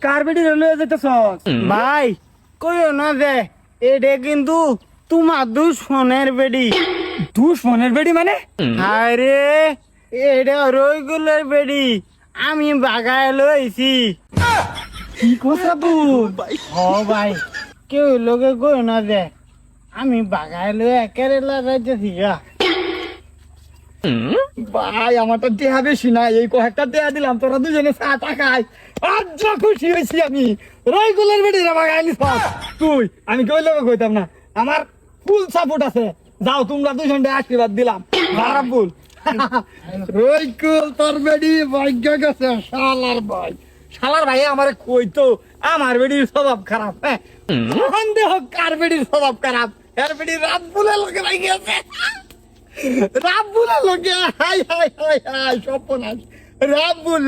কার বেটি লয়ে যেতেছ ভাই? কইও না যে এটা কিন্তু তোমার দুশ্মনের বেডি। দুশ্মনের বেডি মানে? আরে এটা রইগুলের বেডি, আমি বাগায় লইছি। কি কথা তুই? ও ভাই, কেউ লোকে কইও না যে আমি বাগায় লয়ে কেরালা যাইতেছি গা। ভাই আমার তো দেহা বেশি নাই, এই কয়েকটা দেহা দিলাম, তোরা দুজনে চা টা খাই। আজ যা খুশি হয়েছি আমি। রইগুলের বেডি রে বাগায় নিস তুই, আমি কেউ লোকে কইতাম না। আমার ফুল সাপোর্ট আছে। যাও তোমরা দুজনে আশীর্বাদ দিলাম। রাব্বুল রইকুল তোর বেডি ভাগ্য গেছে। শালার ভাই, শালার ভাই আমারে কইতো আমার বেডির স্বভাব খারাপ। হ্যাঁ সন্দেহ কার বেডির স্বভাব খারাপ? এর বেডি রাব্বুলের লোকে লাগি আছে। রাব্বুলের লোকে হাই হাই হাই হাই সপনাস রাব্বুল।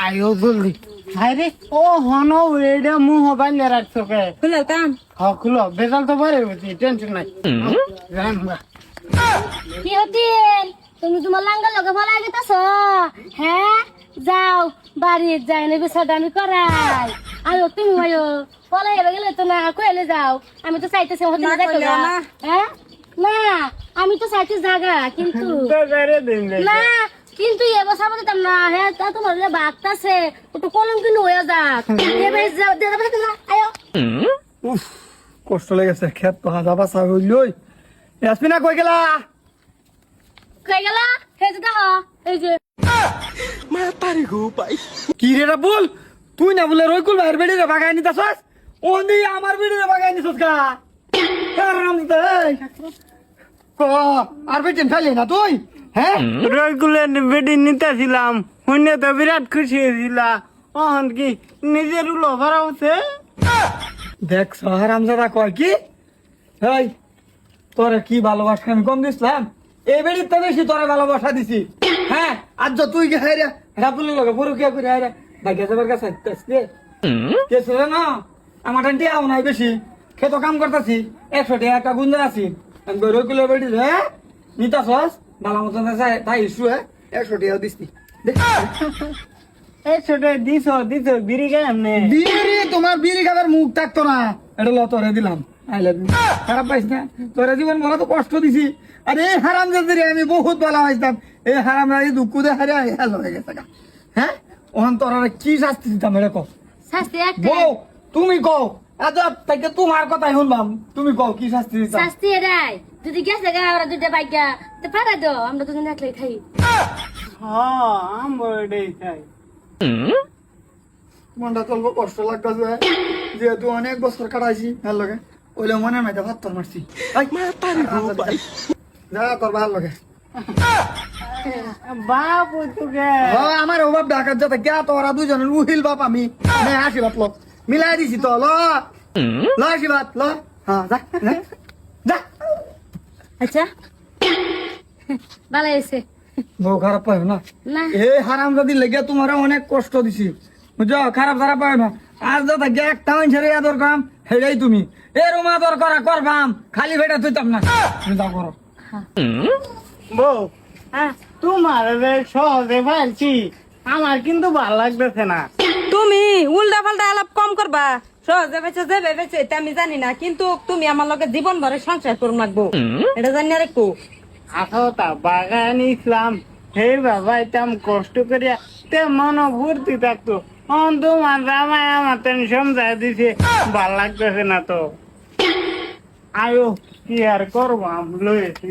আয়ো জলদি। আরে ও হনো এটা মুহ বাইলে রাখছো কে? খুলো কাম। হ্যাঁ খুলো, বেজাল তো পারে বুঝি, টেনশন নাই। কি হতিল? তুমি তোমার লাঙ্গার লগে ফলাই গেতেছ? হ্যাঁ যাও বাড়ি যাই না বিষয়টা আমি করাই। আয়ো তুমি আয়ো, ফলাই গেলে তো না কইলে যাও। আমি তো চাইতেছি হ্যাঁ না, আমি তো চাইতে জাগা কিন্তু না, কিন্তু এবছর বলতাম না। হ্যাঁ তা তোমার বাগতাছে একটু কলম কিন্তু হয়ে যাক। আয়ো উফ কষ্ট লেগেছে। খেত তো হাজা বাসা হইলই। ইয়াসমিনা কই গেলা? কই গেলা? হে যে দেখো এই যে মাতারি গো ভাই। কি রে রাব্বুল, তুই না বলে রইকুল ভাইয়ের বেডি রে বাগায় নিতাছস? ওনি আমার বেডি রে বাগায় নিছস কা? কারণ দেই ক আর বেটিন ফেলি না তুই? হ্যাঁ রইকুলের বেডি নিতেছিলাম, হুনে তো বিরাট খুশি হয়েছিলা। অহন কি নিজের উলো ভরা হচ্ছে? দেখ হারামজাদা কয় কি, এই তোরে কি ভালোবাসা আমি কম দিছিলাম? এই বেড়ির তো বেশি তোরে ভালোবাসা দিছি। হ্যাঁ আজ তুই গে হাইরা রাবুলের লগে বড় কে করে হাইরা ভাগ্য যাবার কাছে আসতে কেছে না। আমার টান্টি আও নাই বেশি, খেতো কাম করতেছি। 100 টাকা একটা গুঞ্জা আছি। আমি বড় কিলো বেড়ি রে নিতাছস ভালো মতন তাই ইস্যু 100 টাকা দিছি। 100 টাকা দিছ বিড়ি খাই এমনি? বিড়ি তোমার বিড়ি খাবার মুখ থাকতো না। এটা ল তোরে দিলাম। I love you. খারাপ পাইস না? তোরা জীবন বলা তো কষ্ট দিছি। আর এই হারাম জাতিরে আমি বহুত ভালো হইতাম। এই হারাম এই দুঃখ দে হারে হেল হয়ে গেছে। হ্যাঁ ওখান তোরা কি শাস্তি দিতাম এটা কও? শাস্তি একটা বউ তুমি কও। আচ্ছা তাইকে তোমার কথাই শুনবাম, তুমি কও কি শাস্তি দিতাম? শাস্তি এরাই যদি গেছে গা ওরা দুইটা বাইকা তো ফাড়া দাও, আমরা দুজন একলাই খাই। হ্যাঁ আমরা এটাই খাই। মনটা চলবো কষ্ট লাগতেছে যেহেতু অনেক বছর কাটাইছি ভাল লাগে। ওইলে মনে মাইতে ভাত তোর মারছি। যা তোর ভাল লাগে বাপ আমার অভাব ঢাকার যাতে গা তোরা দুজনের উহিল বাপ আমি হাসি ভাত ল মিলাই দিছি তো ল হাসি ভাত ল। হ্যাঁ যা যা। আচ্ছা ভালো হয়েছে। বউ খারাপ পাই না? এই হারাম যদি লেগে তোমার অনেক কষ্ট দিছি বুঝছো, খারাপ খারাপ পাই না। আজ যাতে গে একটা মানুষের আদর কাম হেটাই তুমি এরম আদর করা করবাম, খালি ভেটা তুইতাম না। যাও করো বউ। হ্যাঁ তোমার সহজে পাইছি, আমার কিন্তু ভালো লাগতেছে না। তুমি উল্টা পাল্টা আলাপ কম করবা। সহজে বেঁচে যাবে বেঁচে এটা আমি জানি না, কিন্তু তুমি আমার লগে জীবন ভরে সংসার করুন লাগবো, এটা জানি আর একটু। আঠাওটা বাগান ইসলাম হে বাবা এতাম কষ্ট করিয়া তে মন ভর্তি থাকতো। তোমার জামাই আমার টেনশন যায় দিছে, ভাল লাগতেছে না তো। আয়ো কি আর করবো, লয়েছি